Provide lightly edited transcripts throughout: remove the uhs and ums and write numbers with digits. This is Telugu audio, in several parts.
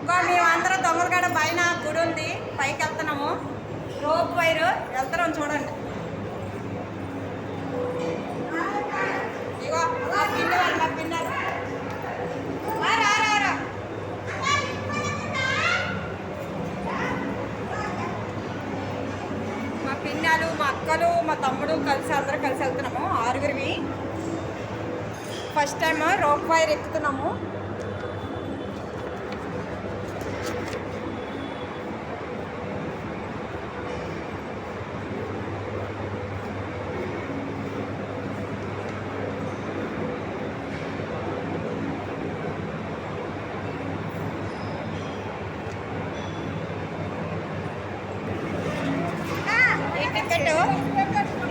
ఇంకా మేమందరం దొంగలగడ పైన గుడి ఉంది, పైకి వెళ్తున్నాము. రోప్ వైర్ వెళ్తున్నాం చూడండి. ఇగో మా పిన్ని వాళ్ళు, మా పిన్నారు మా పిన్నాలు, మా అక్కలు, మా తమ్ముడు కలిసి అందరం కలిసి వెళ్తున్నాము. 6గురివి ఫస్ట్ టైం రోప్ వైర్ ఎక్కుతున్నాము. టికెట్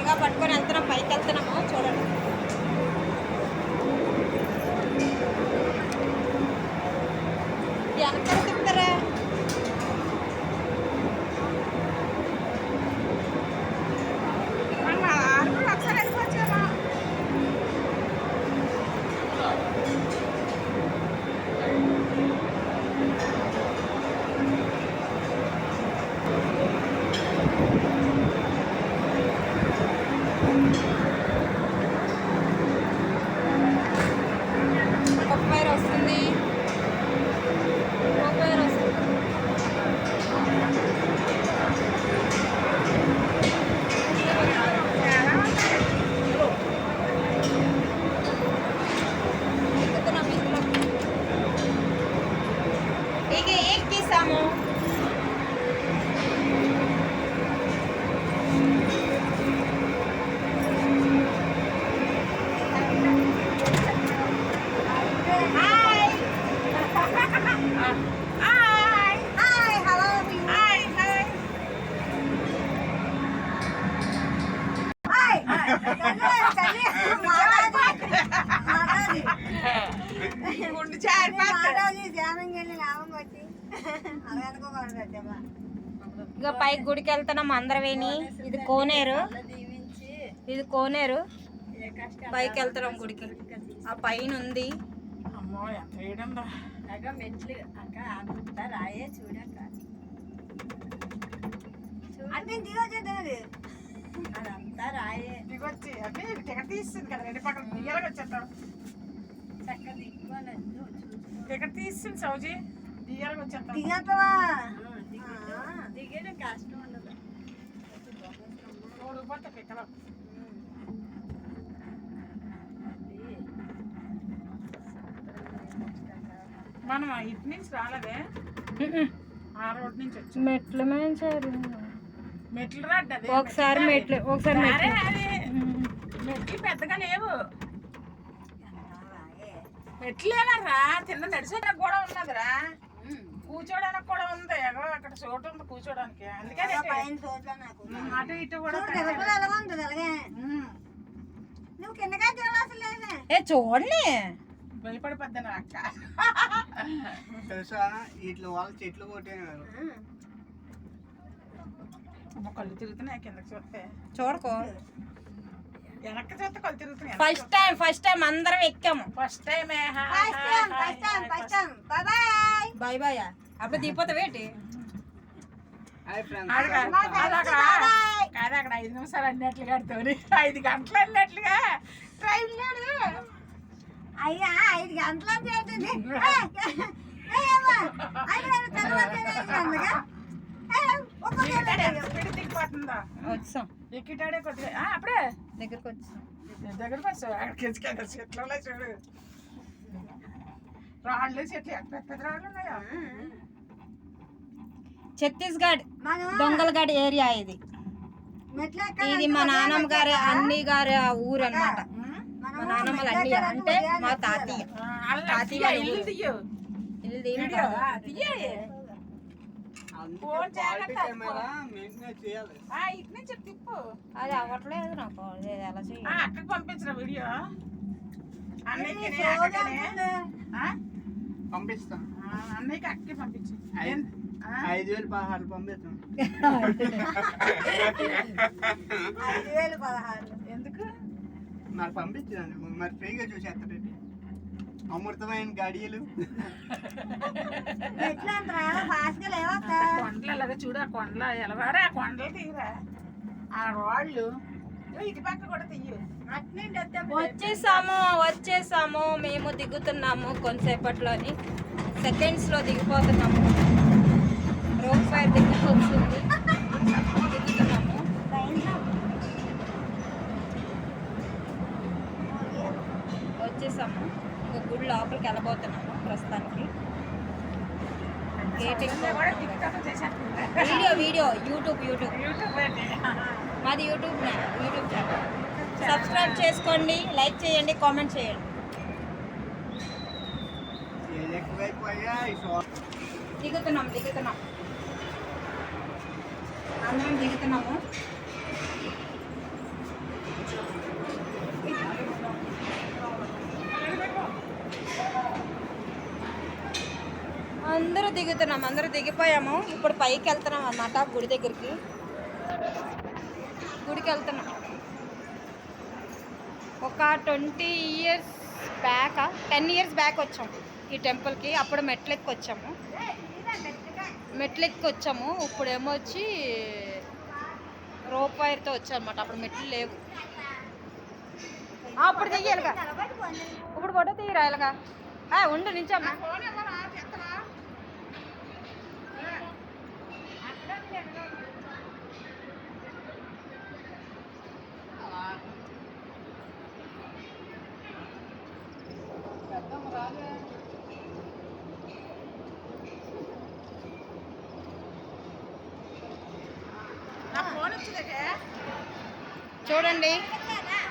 ఇక పట్టుకొని వెళ్తున్నాం, పైకి వెళ్తున్నాము చూడండి. వెనకాల తిప్పుతారా? ఒకసారి వెళ్ళిపోవచ్చేమో. వైర్ వస్తుంది, వైర్ వస్తుంది. ఇక ఎక్కిస్తాము. ఇక పైకి గుడికి వెళ్తున్నాం అందరమేని. ఇది కోనేరు, ఇది కోనేరు. పైకి వెళ్తున్నాం గుడికి. ఆ పైన ఉంది. మెట్లు అక్క అంతా రాయే చూడక్క, అదంతా రాయే దిగొచ్చి అంటే టికెట్ తీస్తుంది కదా, రెండు పక్కన దిగేలాగా వచ్చేస్తాం. చక్కగా దిక్కువలేదు, టికెట్ తీస్తుంది సౌజీ, దిగేలాగా వచ్చేస్తాం. దిగడం కష్టం ఉండదు. 3 రూపాయలు పిక్కలు. మనం ఇటు నుంచి రాలేదే, ఆ రోడ్ నుంచి వచ్చి మెట్లు మేంచారు. మెట్లు రాడ్డు అది. ఒకసారి మెట్లు, ఒకసారి మెట్లు. మెట్లు పెద్దగా లేవు, మెట్లు లేవరా. తిన్న నడిచేదానికి కూడా ఉన్నదిరా, కూర్చోడానికి కూడా ఉంది. అక్కడ చోటు ఉంది కూర్చోడానికి. అందుకని అటు ఇటు కూడా నువ్వు కిందగా చూడాల్సిన చూడండి. భయపడిపోద్దాను అక్క. తెలుసా ఇట్లా వాళ్ళ చెట్లు కొట్టినారు. కళ్ళు తిరుగుతున్నాయి కిందకి చూస్తే. చూడకో, వెనక్కి చూస్తే కళ్ళు తిరుగుతున్నాయి. ఫస్ట్ టైం అందరం ఎక్కాము. First time. Bye bye. అప్పుడు దిగిపోతావు ఏంటి? అక్కడ 5 నిమిషాలు అన్నట్లుగా ఆడుతుంది, 5 గంటలు అన్నట్లుగా ట్రైన్ లేడు. అయ్యా 5 గంటలు దిగిపోతుందా? వచ్చాం, ఎక్కిటాడే కొద్దిగా అప్పుడే దగ్గరకు వచ్చాం. దగ్గరకు వచ్చావు. అక్కడికి చెట్లు చూడు, రాళ్ళు చెట్లు ఎక్కడ పెద్ద రాళ్ళు ఉన్నాయా. ఛత్తీస్గఢ్ దొంగలగఢ్ ఏరియా ఇది. ఇది మా నాన్నమ్మ గారి అన్ని గారి ఊరు అన్నమాట. మా నాన్నమ్మలు అన్ని అంటే మా తాతయ్య. తాతయ్య ఇల్లు తిప్పు. అది అవ్వట్లేదు నాకు, ఎలా చేయాలి? అక్కడికి పంపించిన వీడియో పంపిస్తా. అన్నయ్యకి అక్కడికి పంపించు. 5,000 16 పంపిస్తాం. 5,000 16 ఎందుకు మరి పంపించండి, మరి ఫ్రీగా చూసేస్తారండి. అమృతమైన గడియలు. ఎట్లా అంటారా భాషగా లేవక్క కొండలు అలాగే చూడు, ఆ కొండలు ఎలవాడే, ఆ కొండలు తీయరా, ఆ రాళ్ళు ఇటు పక్క కూడా తీయు. అట్నుండి వస్తే వచ్చేసాము మేము దిగుతున్నాము కొంతసేపట్లోని, సెకండ్స్లో దిగిపోతున్నాము. రోడ్ ఫైర్ దిగుతూ వస్తుంది, దిగుతున్నాము. వచ్చేసాము, ఇంకో గుడి లోపలికి వెళ్ళబోతున్నాము ప్రస్తుతానికి. గేటింగ్ కూడా టిక్టాక్ చేసేస్తుంది. వీడియో యూట్యూబ్ యూట్యూబ్ ఏంటి? మాది యూట్యూబ్ ఛానల్. సబ్స్క్రైబ్ చేసుకోండి, లైక్ చేయండి, కామెంట్ చేయండి. ఎక్కువైపోయా దిగుతున్నాం అందరం దిగుతున్నాము. అందరూ దిగిపోయాము. ఇప్పుడు పైకి వెళ్తున్నాం అన్నమాట, గుడికి వెళ్తున్నాం. ఒక 20 years బ్యాక్ 10 years బ్యాక్ వచ్చాము ఈ టెంపుల్కి. అప్పుడు మెట్లెక్కి వచ్చాము. ఇప్పుడు ఏమో వచ్చి రోప్ వైర్తో వచ్చాం అనమాట. అప్పుడు మెట్లు లేవు. అప్పుడు దిగాలిగా, ఇప్పుడు ఫోటో తీయరాయలుగా. ఉండు నించమ్మా. చూడండి,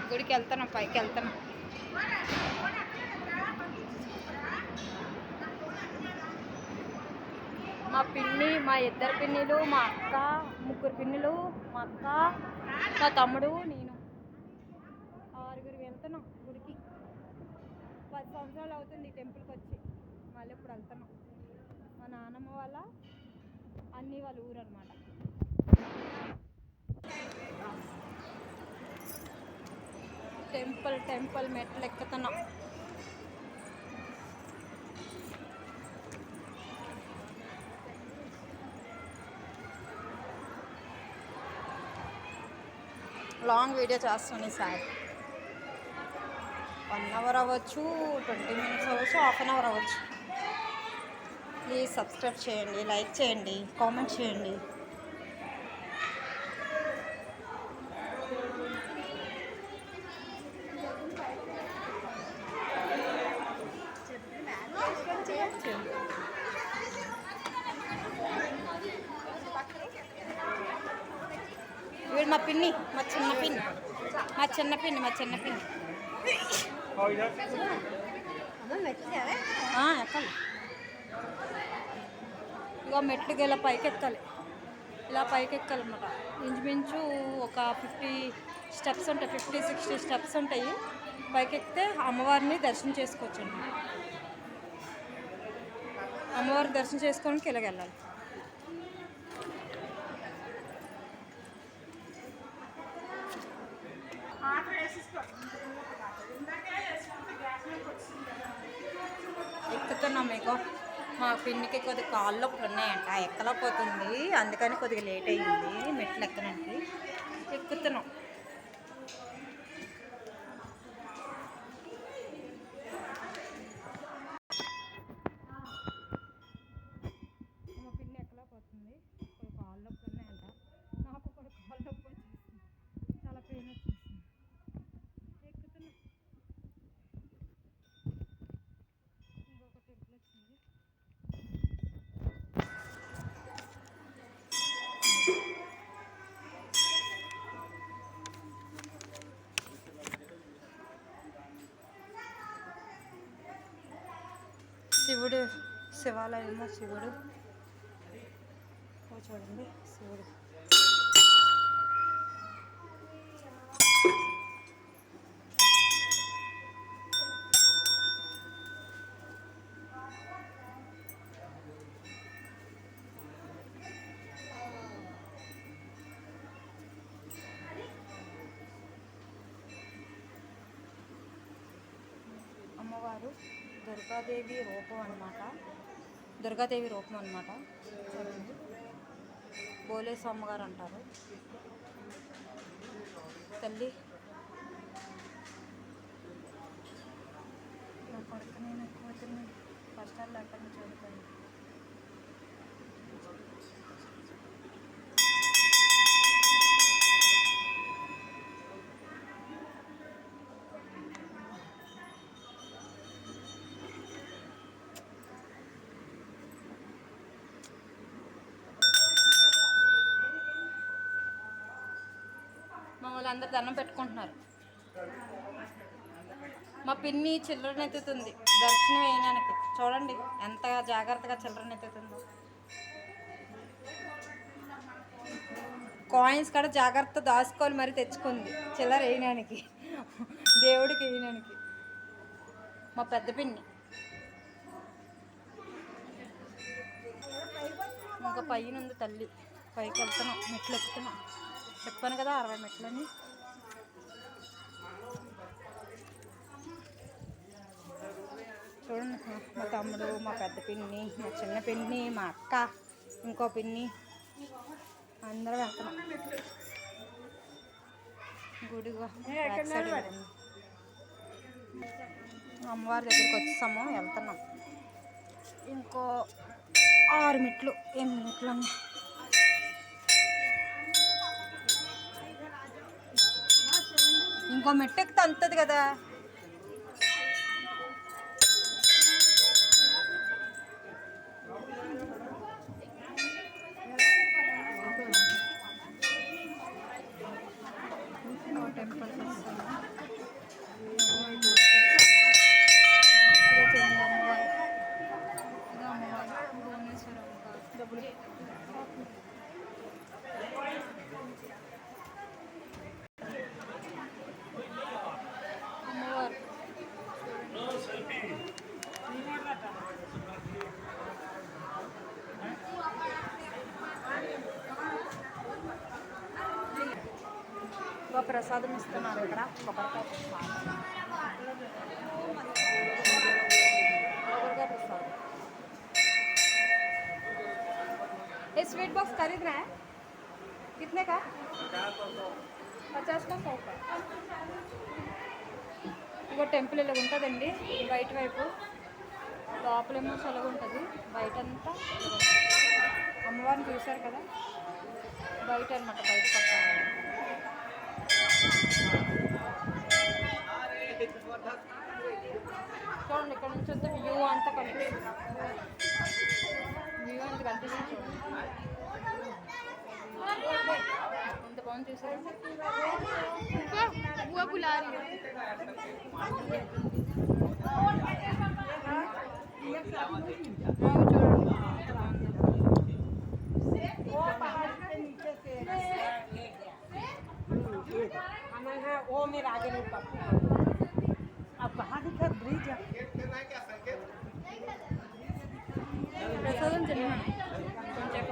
గుడికి వెళ్తున్నాం, పైకి వెళ్తున్నాం. మా పిన్ని, మా 2 పిన్నిలు, మా అక్క, 3 పిన్నిలు, మా అక్క, మా తమ్ముడు, నేను 6 వెళ్తున్నాం గుడికి. 10 సంవత్సరాలు అవుతుంది ఈ టెంపుల్కి వచ్చి. మళ్ళీ ఇప్పుడు వెళ్తున్నాం. మా నాన్నమ్మ వాళ్ళ అన్నీ వాళ్ళ ఊరు అనమాట. టెంపుల్ మెట్లు ఎక్కుతున్నాం. లాంగ్ వీడియో చేస్తాను ఈసారి. 1 hour అవ్వచ్చు, 20 minutes అవ్వచ్చు, ½ an hour అవ్వచ్చు. ప్లీజ్ సబ్స్క్రైబ్ చేయండి, లైక్ చేయండి, కామెంట్ చేయండి. వీడు మా పిన్ని, మా చిన్న పిన్ని. ఎక్కాలి. ఇక మెట్లుకి ఇలా పైకి ఎక్కాలి, అన్నమాట. ఇంచుమించు ఒక 50 steps ఉంటాయి, 50-60 steps ఉంటాయి. పైకి ఎక్కితే అమ్మవారిని దర్శనం చేసుకోవచ్చండి. అమ్మవారిని దర్శనం చేసుకోవడానికి ఇలాగ వెళ్ళాలి. ఎక్కుతున్నాం. మీకు మా పిన్నికి కొద్దిగా కాళ్ళు నొప్పులు ఉన్నాయంట, ఎక్కలేకపోతుంది. అందుకని కొద్దిగా లేట్ అయ్యింది మెట్లు ఎక్కడానికి. ఎక్కుతున్నాం. మా పిన్ని ఎక్కలేకపోతుంది, కొద్దిగా కాళ్ళు నొప్పులు ఉన్నాయంట. నాకు కూడా కాళ్ళు నొప్పి వచ్చేసింది, చాలా పెయిన్ వచ్చేసింది. ఎక్కుతున్నాం. ఇంకొక టెంపుల్ వచ్చింది. శివుడు, శివాలయంలో శివుడు. చూడండి శివుడు. అమ్మవారు దుర్గాదేవి రూపం అన్నమాట. దుర్గాదేవి రూపం అన్నమాట. బోలేసు అమ్మగారు అంటారు. తల్లి నా కొడుకుని నా కూతుర్ని కష్టాలు లేకుండా చూడతాను. మమ్మల్ని అందరు దండం పెట్టుకుంటున్నారు. మా పిన్ని చిల్లరని ఎత్తుతుంది దర్శనం వేయడానికి. చూడండి ఎంత జాగ్రత్తగా చిల్లరని ఎత్తుతుందో. కాయిన్స్ కూడా జాగ్రత్త దాచుకోవాలి మరి తెచ్చుకుంది చిల్లర వేయడానికి, దేవుడికి వేయడానికి. మా పెద్ద పిన్ని ఇంకా పైన ఉంది తల్లి. పైకి వెళ్తున్నాం, మెట్లు ఎక్కుతున్నాం. చెప్పాను కదా 60 మెట్లని. చూడండి మా తమ్ముడు, మా పెద్ద పిన్ని, మా చిన్న పిన్ని, మా అక్క, ఇంకో పిన్ని అందరూ వెళ్తున్నాం. గుడిగా అమ్మవారి దగ్గరికి వచ్చేసాము, వెళ్తున్నాం. ఇంకో 6 మెట్లు 8 మెట్లు అన్నీ. ఇంకో మెట్టు ఎక్కితే అంతది కదా. టెంపుల్ ప్రసాదం ఇస్తున్నారు ఇక్కడ. కొబ్బరికాయ प्रसाद. ये स्वीट बॉक्स खरीदना है, कितने का? 50 का 100 का. ఇంకో టెంపుల్ ఇలా ఉంటుందండి బయట వైపు. లోపలేమో చల్లగా ఉంటుంది, బయట అంతా అమ్మవారిని చూశారు కదా. బయట అనమాట, బయట పక్క. చూడండి ఇక్కడ నుంచి వస్తే వ్యూ అంతా కనిపిస్తుంది. వ్యూ అంతా కనిపిస్తుంది చూడండి. ఎంత బాగుంది చూసారు. वो मेरा आगे नहीं पड़ता. अब कहाँ दिखा ब्रिज? ప్రసాదం తిన్నాను కొంచెం